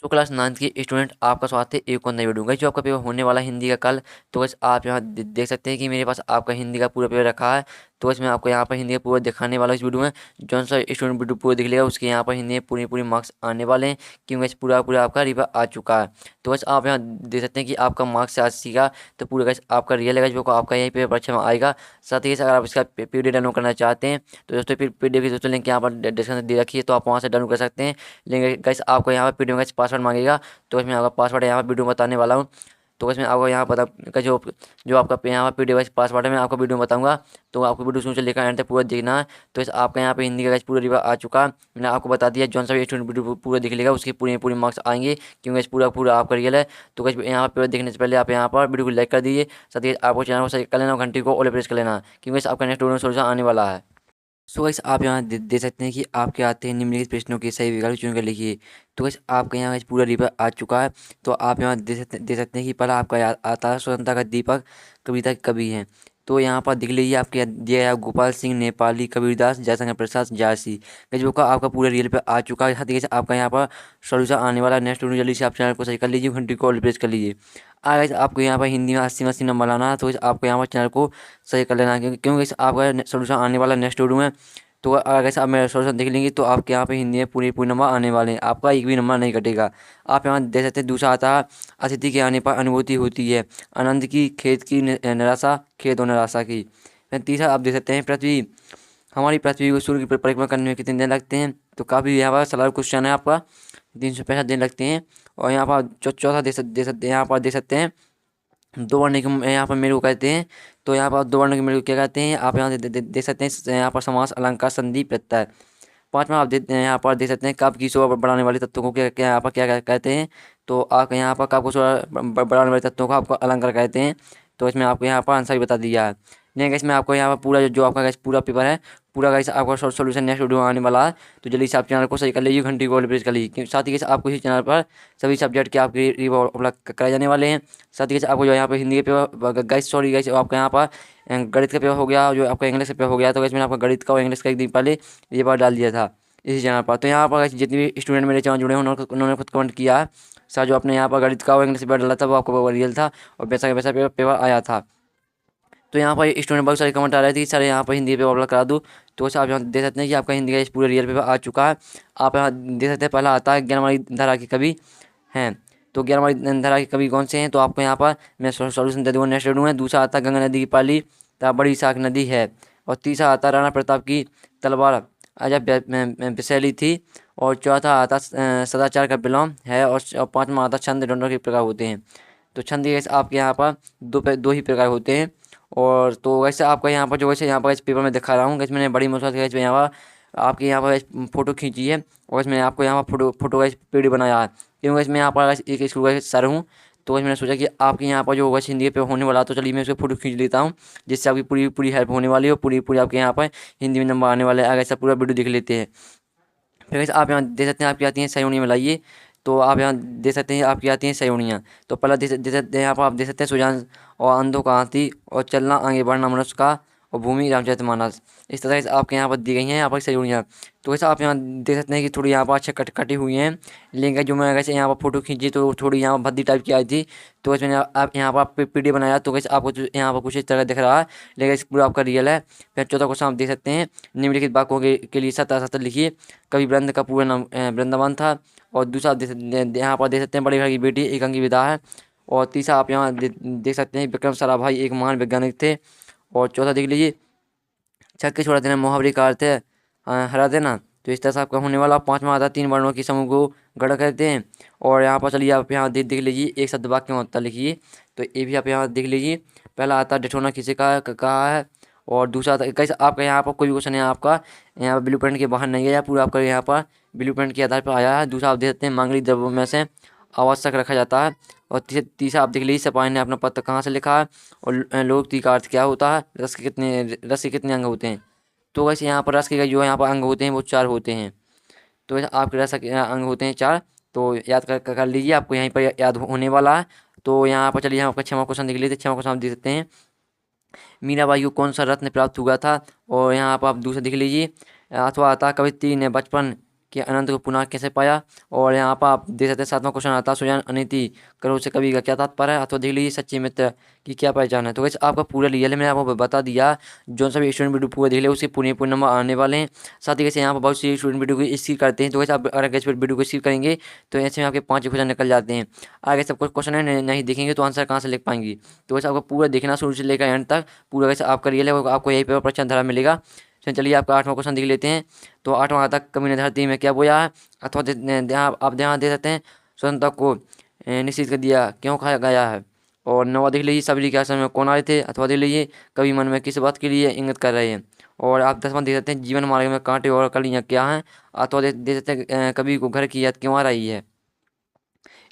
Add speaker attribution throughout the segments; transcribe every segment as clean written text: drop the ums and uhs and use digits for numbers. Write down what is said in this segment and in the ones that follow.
Speaker 1: तो class 9th के student आपका स्वागत है एक और नई वीडियो में। जो आपका पेपर होने वाला है हिंदी का कल। तो बस आप यहाँ देख सकते हैं कि मेरे पास आपका हिंदी का पूरा पेपर रखा है। तो बस मैं आपको यहाँ पर हिंदी का पूरा दिखाने वाला हूँ इस वीडियो में। जौन सा स्टूडेंट वीडियो पूरा देख लेगा उसके यहाँ पर हिंदी में पूरी मार्क्स आने वाले हैं, क्योंकि बस पूरा आपका रिवर आ चुका है। तो बस आप यहाँ देख सकते हैं कि आपका मार्क्स 80 का तो पूरा का आपका रियल है जो आपका यही पेपर परीक्षा में आएगा। साथ ही अगर आप इसका पीडीएफ डाउनलोड करना चाहते हैं तो दोस्तों पीडीएफ की दोस्तों लिंक यहाँ पर डिस्क्रिप्शन दे रखी है, तो आप वहाँ से डाउनलोड कर सकते हैं। लिंक गाइस आपको यहाँ पर पीडीएफ का पासवर्ड मांगेगा, तो इसमें आपका पासवर्ड यहाँ पर वीडियो में बताने वाला हूँ। तो इसमें आपको यहाँ पता का जो जो आपका यहाँ पर पीडीएफ पासवर्ड है मैं आपको वीडियो में बताऊंगा। तो आपको वीडियो शुरू से लेकर एंड तक पूरा देखना है। तो इस आपका यहाँ पे हिंदी का गाइस पूरा रिवा आ चुका है। मैंने आपको बता दिया जौन सा भी स्टूडेंट वीडियो पूरा देख लेगा उसके पूरे मार्क्स आएंगे, क्योंकि इस पूरा आपका रियल है। तो गाइस यहाँ पर देखने से पहले आप यहाँ पर वीडियो को लाइक कर दीजिए, साथ ही आपको चैनल को सब्सक्राइब कर लेना और घंटी को ऑल प्रेस कर लेना, क्योंकि इस आपका नेक्स्ट वीडियो सोल्यूशन आने वाला है। सो गाइस आप यहाँ देख सकते हैं कि आपके आते हैं निम्नलिखित प्रश्नों के सही विकल्प चुनकर लिखिए। तो गाइस आपके यहाँ गाइस पूरा रिवर आ चुका है। तो आप यहाँ देख सकते हैं कि पहला आपका आता है स्वतंत्रता का दीपक कविता के कवि हैं। तो यहाँ पर देख लीजिए आपके दिया है गोपाल सिंह नेपाली, कबीरदास, जयशंकर प्रसाद, जायसी। जो का आपका पूरा रियल पे आ चुका है। साथ ही आपका यहाँ पर सोल्यूशन आने वाला है नेक्स्ट वीडियो, जल्दी से आप चैनल को सही कर लीजिए, घंटी को ऑल प्रेस कर लीजिए। अगर आपको यहाँ पर हिंदी में 80 नंबर लाना है तो आपको यहाँ पर चैनल को सही कर लेना है, क्योंकि आपका सोल्यूशन आने वाला नेक्स्ट वीडियो में। तो अगर आप मेरा सोल्यूशन देख लेंगे तो आपके यहाँ पे हिंदी में पूरे नंबर आने वाले हैं, आपका एक भी नंबर नहीं कटेगा। आप यहाँ देख सकते हैं दूसरा आता है अतिथि के आने पर अनुभूति होती है, आनंद की, खेत की, निराशा, खेत और निराशा की। तीसरा आप देख सकते हैं पृथ्वी, हमारी पृथ्वी को सूर्य की परिक्रमा करने में कितने दिन लगते हैं। तो काफ़ी यहाँ पर सवाल क्वेश्चन है आपका, 365 दिन लगते हैं। और यहाँ पर चौथा देख सकते हैं, यहाँ पर देख सकते हैं दो वर्ण के यहाँ पर मेरे को कहते हैं। तो यहाँ पर दो वर्ण के मेरे को क्या कहते हैं आप यहाँ देख सकते हैं। यहाँ पर समास, अलंकार, संधि, प्रत्यय। पांचवा आप यहाँ पर देख सकते हैं कप की शोभा बढ़ाने वाले तत्वों को क्या यहाँ पर क्या कहते हैं। तो आप यहाँ पर कप को शोभा बढ़ाने वाले तत्वों को आपको अलंकार कहते हैं। तो इसमें आपको यहाँ पर आंसर भी बता दिया है। नहीं इसमें आपको यहाँ पर पूरा जो आपका पूरा पेपर है पूरा गाइस आपका सोल्यूशन नेक्स्ट वीडियो आने वाला है। तो जल्दी से आप चैनल को सही कर लीजिए, घंटी को प्रेस कर लीजिए। साथ ही आपको इसी चैनल पर सभी सब्जेक्ट के आपके उपलब्ध कराए जाने वाले हैं। साथ ही आपको जो यहाँ पर हिंदी के पेपर गाइस सॉरी गाइस आपका यहाँ पर गणित का पेपर हो गया, जो आपका इंग्लिश का पेपर हो गया। तो मैंने आपका गणित का और इंग्लिश का एक दिन पहले ये बार डाल दिया था इसी चैनल पर। तो यहाँ पर जितने भी स्टूडेंट मेरे चैनल जुड़े हैं उन्होंने खुद कमेंट किया है सर जो आपने यहाँ पर गणित का और इंग्लिश पेपर डाला था वो आपको रियल था और वैसा पेपर आया था। तो यहाँ पर स्टूडेंट बहुत सारे कमेंट आ रहे थे कि सर यहाँ पर हिंदी पेपर अपलोड करा दूँ। तो आप यहाँ देख सकते हैं कि आपका हिंदी का इस पूरे रियल पेपर आ चुका है। आप यहाँ देख सकते हैं पहला आता है ज्ञानवाणी धारा के कवि हैं। तो ज्ञानवाणी धारा के कवि कौन से हैं तो आपको यहाँ पर मैं सोल्यूशन दे दूँगा नेक्स्ट वीडियो में। दूसरा आता है गंगा नदी की पाली तथा बड़ी शाख नदी है। और तीसरा आता राणा प्रताप की तलवार अजब विशैली थी। और चौथा आता सदाचार का विलोम है। और पाँचवा आता छंद ढूंढने के प्रकार होते हैं। तो छंद आपके यहाँ पर दो ही प्रकार होते हैं। और तो वैसे आपका यहाँ पर जो वैसे यहाँ पर इस पेपर में दिखा रहा हूँ मैंने बड़ी मुश्किल से यहाँ पर आपके यहाँ पर फ़ोटो खींची है और इसमें आपको यहाँ पर फोटो का पीडीएफ बनाया है, क्योंकि इसमें यहाँ पर एक स्कूल का सर हूँ। तो मैंने सोचा कि आपके यहाँ पर जो वैसे हिंदी पे होने वाला तो चलिए मैं उसको फोटो खींच लेता हूँ, जिससे आपकी पूरी हेल्प होने वाली है। पूरी आपके यहाँ पर हिंदी में नंबर आने वाले हैं अगर ऐसा पूरा वीडियो देख लेते हैं। फिर आप यहाँ देख सकते हैं आपकी आती हैं सयोनियाँ मिलाइए। तो आप यहाँ देख सकते हैं आपकी आती हैं सयोनियाँ। तो पहला देख सकते हैं यहाँ पर आप देख सकते हैं सुजान और अंधों का हाथी और चलना आगे बढ़ना मनुष्य का और भूमि रामचरितमानस। इस तरह से आपके यहाँ पर दी गई हैं यहाँ पर सयोनियाँ। तो वैसे आप यहाँ देख सकते हैं कि थोड़ी यहाँ पर अच्छे कटी हुई हैं, लेकिन जो मैं वैसे यहाँ पर फोटो खींची तो थोड़ी यहाँ पर भद्दी टाइप की आई थी। तो वैसे मैंने आप यहाँ पर पीडीएफ बनाया तो वैसे आपको यहाँ पर कुछ इस तरह दिख रहा है, लेकिन इस पूरा आपका रियल है। फिर चौथा क्वेश्चन आप देख सकते हैं निम्नलिखित वाक्यों के लिए सत्ता लिखिए। कवि वृंद का पूरा नाम वृंदावन था। और दूसरा यहाँ पर देख सकते हैं बड़े घर की बेटी एक अंगी विदा है। और तीसरा आप यहाँ देख सकते हैं विक्रम साराभाई एक महान वैज्ञानिक थे। और चौथा देख लीजिए छक्के के छोड़ा देना मुहावरे का अर्थ है हरा देना। तो इस तरह से आपका होने वाला। पाँचवा आता तीन वर्णों की समूह को गढ़ कहते हैं। और यहाँ पर चलिए आप यहाँ देख लीजिए एक शब्द वाक्य में उत्तर लिखिए। तो ये भी आप यहाँ देख लीजिए। पहला आता डिठोना किसे कहा है। और दूसरा आता कैसे आपका यहाँ पर कोई भी क्वेश्चन है आपका यहाँ पर ब्लू प्रिंट के बाहर नहीं है, पूरा आपका यहाँ पर ब्लू प्रिंट के आधार पर आया है। दूसरा आप देख सकते हैं मांगलिक द्रव्यों में से आवश्यक रखा जाता है। और तीसरा आप देख लीजिए सिपाही ने अपना पत्र कहाँ से लिखा है। और लोकती का अर्थ क्या होता है, रस के कितने अंग होते हैं। तो वैसे यहाँ पर रस के जो यहाँ पर अंग होते हैं वो 4 होते हैं। तो वैसे आपके रस के अंग होते हैं 4। तो याद कर लीजिए, आपको यहीं पर याद होने वाला है। तो यहाँ पर चलिए यहाँ पर 6वां क्वेश्चन देख लीजिए। 6वां क्वेश्चन आप देख सकते हैं मीराबाई को कौन सा रत्न प्राप्त हुआ था। और यहाँ पर आप दूसरा देख लीजिए। अथवा आता कवित्री ने बचपन कि अनंत को पुनः कैसे पाया। और यहाँ पर आप देख सकते हैं 7वां क्वेश्चन आता है, सुजान अनिति करो से कवि का क्या तात्पर्य है, अथवा देख लीजिए सच्चे मित्र की क्या पहचान है। तो वैसे आपका पूरा रियल है, मैंने आपको बता दिया। जो सभी स्टूडेंट वीडियो पूरा देख ले उसके पूरे नंबर आने वाले हैं। साथ ही वैसे यहाँ पर बहुत सी स्टूडेंट वीडियो को स्किप करते हैं, तो वैसे आप अगर वीडियो को स्किप करेंगे तो ऐसे में आपके 5 क्वेश्चन निकल जाते हैं। आगे सब कुछ क्वेश्चन है नहीं देखेंगे तो आंसर कहाँ से लिख पाएंगी। तो वैसे आपको पूरा देखना शुरू से लेकर एंड तक, पूरा वैसे आपका रियल है, आपको यही पेपर प्रश्न धरा मिलेगा। चलिए आपका 8वां क्वेश्चन देख लेते हैं। तो 8वां आता कवि ने धरती में क्या बोया है, अथवा आप ध्यान दे सकते हैं स्वतंत्रता को निश्चित कर दिया क्यों खाया गया है। और 9वां देख लीजिए सबरी के आश्रम में कौन आए थे, अथवा देख लीजिए कवि मन में किस बात के लिए इंगित कर रहे हैं। और आप 10वां देख सकते हैं जीवन मार्ग में कांटे और कलियां क्या हैं, अथवा दे सकते हैं कवि को घर की याद क्यों आ रही है।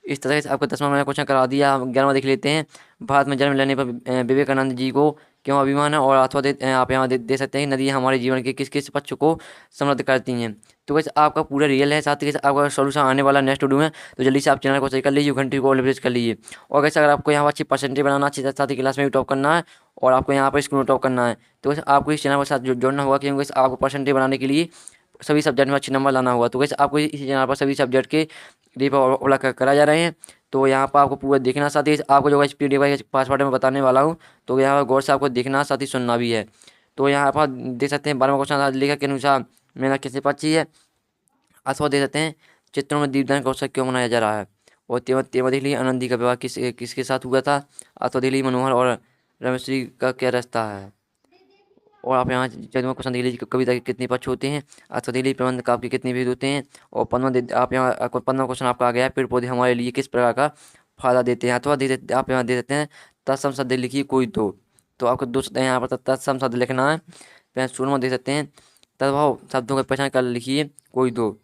Speaker 1: इस तरह से आपका 10वां मैंने क्वेश्चन करा दिया। आप 11वां देख लेते हैं, भारत में जन्म लेने पर विवेकानंद जी को क्यों अभिमान है। और अथवा आप यहाँ दे सकते हैं नदियाँ हमारे जीवन के किस किस पक्ष को समृद्ध करती हैं। तो वैसे आपका पूरा रियल है, साथ ही आपका सोल्यूशन आने वाला नेक्स्ट वीडियो में। तो जल्दी से आप चैनल को सही कर लीजिए, घंटी को लेवरेज कर लीजिए। और वैसे अगर आपको यहाँ पर अच्छी परसेंटेज बनाना, अच्छी साथ ही क्लास में भी टॉप करना है और आपको यहाँ पर स्कूल में टॉप करना है, तो वैसे आपको इस चैनल के साथ जुड़ना होगा, क्योंकि आपको परसेंटेज बनाने के लिए सभी सब्जेक्ट में अच्छे नंबर लाना होगा। तो वैसे आपको इस चैनल पर सभी सब्जेक्ट के रिपोर्ट कराए जा रहे हैं। तो यहाँ पर आपको पूरा देखना, साथ ही आपको जो PDF पासवर्ड में बताने वाला हूँ, तो यहाँ पर गौर से आपको देखना, साथ ही सुनना भी है। तो यहाँ पर देख सकते हैं 12वां क्वेश्चन लेखक के अनुसार मेरा किससे पक्षी है, अथवा दे सकते हैं चित्रों में दीपदान का उत्सव क्यों मनाया जा रहा है। और तेरहवां देख लीजिए आनंदी का विवाह किसके साथ हुआ था, अथवा देख लीजिए मनोहर और रमेश्वरी का क्या रास्ता है। और आप यहाँ 14वां क्वेश्चन देख लीजिए कविता के कितने पक्ष होते हैं, अथवा देख लीजिए प्रबंध काव्य के कितने भेद होते हैं। और 15वां आप यहाँ 15वां क्वेश्चन आपका आ गया है, पेड़ पौधे हमारे लिए किस प्रकार का फायदा देते हैं। अथवा आप यहाँ दे सकते हैं तत्सम शब्द लिखिए कोई दो। तो आपको दो यहाँ पर तत्सम शब्द लिखना है। फिर 16वां दे सकते हैं तद्भाव शब्दों की पहचान कर लिखिए कोई दो।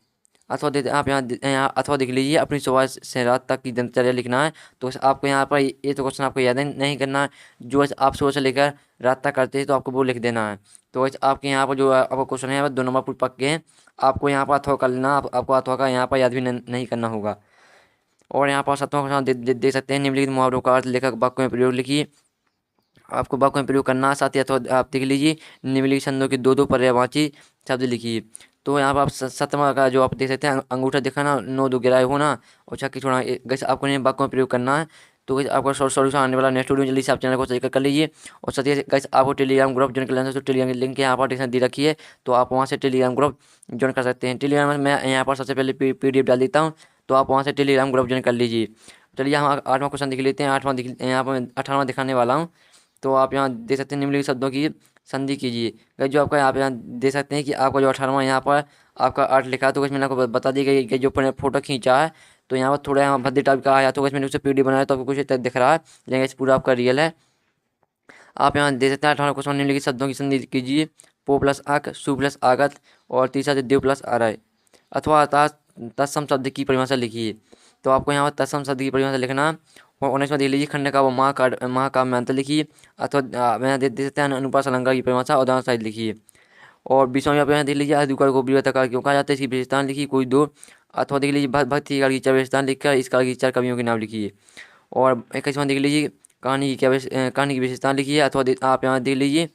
Speaker 1: अथवा आप यहाँ अथवा देख लीजिए अपनी सुबह से रात तक की दिनचर्या लिखना है। तो आपको यहाँ पर ये तो क्वेश्चन आपको याद नहीं करना है, जो आप सुबह से लेकर रात तक करते हैं तो आपको वो लिख देना है। तो वैसे आपके यहाँ पर जो आपका क्वेश्चन है 2 नंबर पूरे पक्के हैं। आपको यहाँ पर अथवा कर लेना, आपको अथवा का यहाँ पर याद भी नहीं करना होगा। और यहाँ पर 7वां क्वेश्चन दे सकते हैं निम्नलिखित मुहावरों का अर्थ लेखक वाक्य में प्रयोग लिखिए। आपको वाक्य में प्रयोग करना है, साथ ही अथवा आप देख लीजिए निम्नलिखित छंदों के 2 पर्यायवाची शब्द लिखिए। तो यहाँ पर आप 7वां का जो आप देख सकते हैं अंगूठा दिखाना, 9 2 गिराए होना और छक्के छोड़ना, वैसे आपको इन वाक्यों में प्रयोग करना है। तो वैसे आपका सॉल्यूशन आने वाला नेक्स्ट वीडियो, जल्दी से आप चैनल को सब्सक्राइब कर लीजिए। और साथ ही गाइस आपको टेलीग्राम ग्रुप ज्वाइन कर लेना है, तो टेलीग्राम की लिंक यहाँ पर डिस्क्रिप्शन दे रखी है, तो आप वहाँ से टेलीग्राम ग्रुप ज्वाइन कर सकते हैं। टेलीग्राम में मैं यहाँ पर सबसे पहले PDF डाल देता हूँ, तो आप वहाँ से टेलीग्राम ग्रुप ज्वाइन कर लीजिए। चलिए हम 8वां क्वेश्चन देख लेते हैं। 8वां यहाँ पर 18वां दिखाने वाला हूँ। तो आप यहाँ देख सकते हैं निम्नलिखित शब्दों की संधि कीजिए। गाइस जो आपका आप यहाँ देख सकते हैं कि आपका जो 18वां यहाँ पर आपका आर्ट लिखा है, तो मैंने आपको बता दी गई कि जो फोटो खींचा है, तो यहाँ पर थोड़ा यहाँ भद्दे टाइप का आया, तो मैंने उससे PDF बनाया, तो आपको कुछ इस तरह दिख रहा है, लेकिन इस पूरा आपका रियल है। आप यहाँ देख सकते हैं 18 क्वेश्चन निम्नलिखित शब्दों की संधि कीजिए। पो प्लस अक, सु प्लस आगत और तीसरा देव प्लस आरय। अथवा तत्सम शब्द की परिभाषा लिखिए। तो आपको यहाँ पर तत्सम शब्द की परिभाषा लिखना। और 19वां देख लीजिए खंड का वो महाकाव्य में अंतर लिखिए। अथवा मैं दे सकते हैं अनुप्रास अलंकार की परिभाषा उदाहरण सहित लिखिए। और 20वां आप यहाँ देख लीजिए अधिकार को विविधताकार क्यों कहा जाता है, इसकी विशेषता लिखिए कोई 2। अथवा देख लीजिए भक्ति काल की 4 विशेषता लिखकर इस काल की 4 कवियों के नाम लिखिए। और 21वां देख लीजिए कहानी की कहानी की विशेषता लिखिए। अथवा आप यहाँ देख लीजिए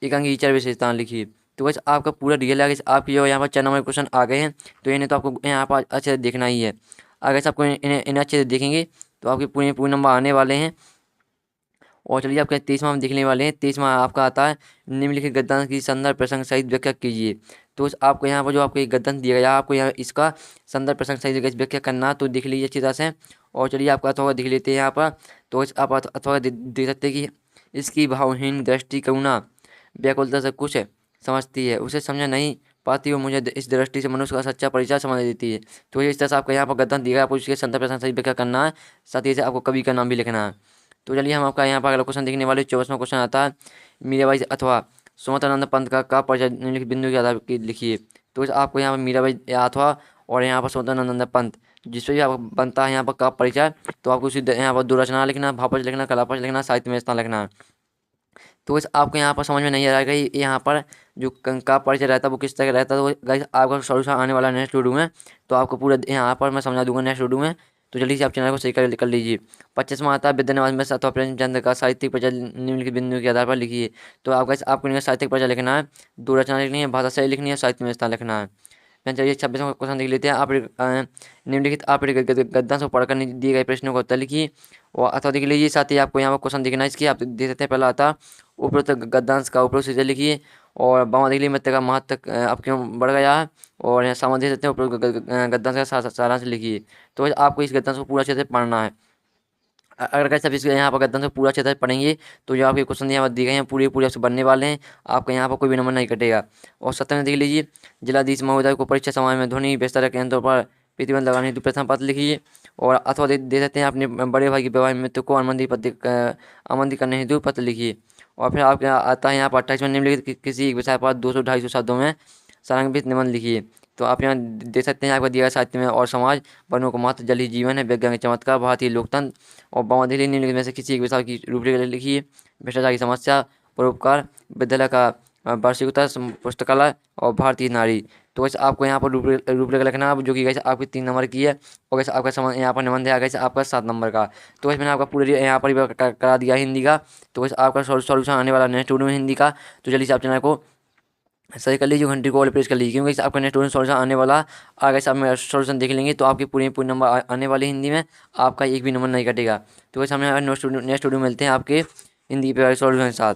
Speaker 1: एकांकी की 4 विशेषता लिखिए। तो वैसे आपका पूरा रियल है। आपके जो यहाँ पर 4 नंबर क्वेश्चन आ गए हैं, तो इन्हें तो आपको यहाँ पर अच्छे से देखना ही है। अगर से आपको इन्हें अच्छे से देखेंगे तो आपके पूरे नंबर आने वाले हैं। और चलिए आपके 23वां हम देखने वाले हैं। 23वां आपका आता है निम्नलिखित गद्यांश की संदर्भ प्रसंग सहित व्याख्या कीजिए। तो आपको यहाँ पर जो आपको एक गद्यांश दिया गया, आपको यहाँ इसका संदर्भ प्रसंग सहित व्याख्या करना, तो देख लीजिए अच्छी तरह से। और चलिए आपका अथवा देख लेते हैं यहाँ पर। तो आप अथवा देख सकते हैं कि इसकी भावहीन दृष्टि करुणा व्याकुलता से कुछ समझती है, उसे समझ नहीं पाती, वो मुझे इस दृष्टि से मनुष्य का सच्चा परिचय समझ देती है। तो इस तरह से आपका यहाँ पर गद्यांश दिया है, आपको इसके संदर्भ प्रसंग सहित व्याख्या करना है, साथ ही आपको कवि का नाम भी लिखना है। तो चलिए हम आपका यहाँ पर अगला क्वेश्चन देखने वाले 24वां क्वेश्चन आता है मीराबाई अथवा सुमतानंद पंत का परिचय निम्नलिखित बिंदु के आधार पर लिखिए। तो आपको यहाँ पर मीराबाई अथवा और यहाँ पर सुमतानंद पंत जिस पर भी आपको बनता है यहाँ पर का परिचय, तो आपको उसी यहाँ पर 2 रचना लिखना, भावपक्ष लिखना, कलापक्ष लिखना, साहित्य में स्थान लिखना है। तो इस आपको यहाँ पर समझ में नहीं आ रहा है कि यहाँ पर जो का परिचय रहता है वो किस तरह का रहता है, तो गाइस आपका सॉल्यूशन आने वाला नेक्स्ट वीडियो में, तो आपको पूरा यहाँ पर मैं समझा दूंगा नेक्स्ट वीडियो में। तो जल्दी से आप चैनल को सही कर लीजिए। 25वां आता है विद्यानिवास में अथवा प्रेमचंद का साहित्यिक परिचय निम्नलिखित बिंदु के आधार पर लिखिए। तो आपको इनका साहित्यिक परिचय लिखना है, 2 रचना लिखनी है, भाषा शैली लिखनी है, साहित्य में स्थान लिखना है। फिर चलिए 26वां क्वेश्चन देख लेते हैं। आप निम्नलिखित आप गद्यांश को पढ़कर दिए गए प्रश्नों का उत्तर लिखिए। और अथवा देख लीजिए, साथ ही आपको यहाँ पर क्वेश्चन देखना है इसकी, आप देख सकते हैं। पहला आता उपरोक्त गद्यांश का उपरोक्त शीर्षक लिखिए। और बामा देख लीजिए, मृत्यु का महत्व अब क्यों बढ़ गया है। और यहाँ सामान देख सकते हैं, उपरोक्त गद्यांश का सारांश लिखिए। तो वैसे आपको इस गद्यांश को पूरा अच्छे से पढ़ना है। अगर कैसे आप इसके यहाँ पर गद्यांश को पूरा अच्छे से पढ़ेंगे तो जो आपके क्वेश्चन यहाँ पर दिए गए हैं पूरे पूरे आपसे बनने वाले हैं। आपका यहाँ पर कोई भी नंबर नहीं कटेगा। और 7 में देख लीजिए, जिलाधीश महोदय को परीक्षा समय में ध्वनि विस्तारक केंद्रों पर प्रतिबंध लगाने हेतु प्रथम पत्र लिखिए। और अथवा दे सकते हैं, अपने बड़े भाई की वैवाहिक मृत्यु को आमंत्रित करने हेतु पत्र लिखिए। और फिर आपके आता है यहाँ पर 28 में, निम्नलिखित किसी एक विषय पर 200-250 शब्दों में सारंगित निबंध लिखिए। तो आप यहाँ देख सकते हैं, आपका दिया गया साहित्य में और समाज, वनों को महत्व, जल ही जीवन है, वैज्ञानिक चमत्कार, भारतीय लोकतंत्र। और बावनदली निम्नलिखित में से किसी एक विषय की रूपरेखा लिखिए। भ्रष्टाचार की समस्या, परोपकार, विद्यालय का वार्षिकोत्तर, पुस्तकालय और भारतीय नारी। तो वैसे आपको यहाँ पर रूपरेखा लिखना है, जो कि कैसे आपकी 3 नंबर की है। और कैसे आपका समय यहाँ पर निबंध है कैसे आपका 7 नंबर का। तो वैसे मैंने आपका पूरे यहाँ पर ही करा दिया हिंदी का। तो वैसे आपका सॉल्यूशन आने वाला नेक्स्ट वीडियो में हिंदी का। तो जल्दी से आप चैनल को सही कर लीजिए, घंटी को ऑल प्रेस कर लीजिए, क्योंकि आपका नेक्स्ट सॉल्यूशन आने वाला। अगर से आप मेरा सॉल्यूशन देख लेंगे तो आपके पूरे पूरे नंबर आने वाले हिंदी में, आपका एक भी नंबर नहीं कटेगा। तो वैसे हमें नेक्स्ट वीडियो मिलते हैं आपके हिंदी पे सॉल्यूशन के साथ।